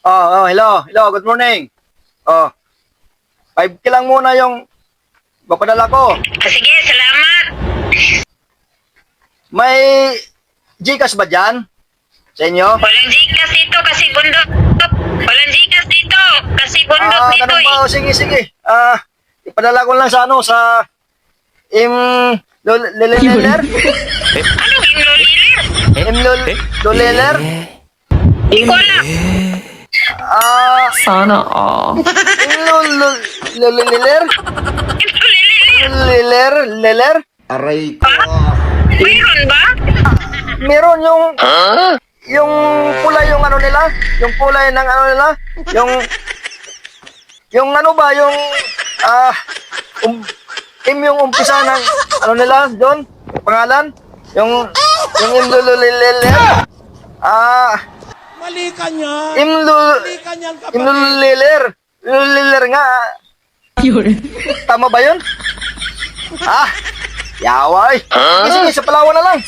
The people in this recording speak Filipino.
Hello. Hello, good morning. Oh, 5K lang muna yung papadala ko. Sige, salamat. May Gcash ba dyan? Sa inyo? Walang Gcash dito kasi bundok. Walang Gcash dito kasi bundok dito Ganun eh. ba? Sige. Ipadala ko lang sa Leleler? Ano yung lolilir? Loleler? Di ko alam. Sana all. Loleler? Lolilir. Leler? Aray ko. Mayroon ba? Meron yung pula yung ano nila, yung kulay ng ano nila, yung ano ba, yung umpisa ng ano nila doon, pangalan, yung imlululeleler, Mali ka niyan. Mali ka niyan, kapatid. imluleleler nga, Yun. tama ba yun? Yaway, sige, sa Palawan na lang.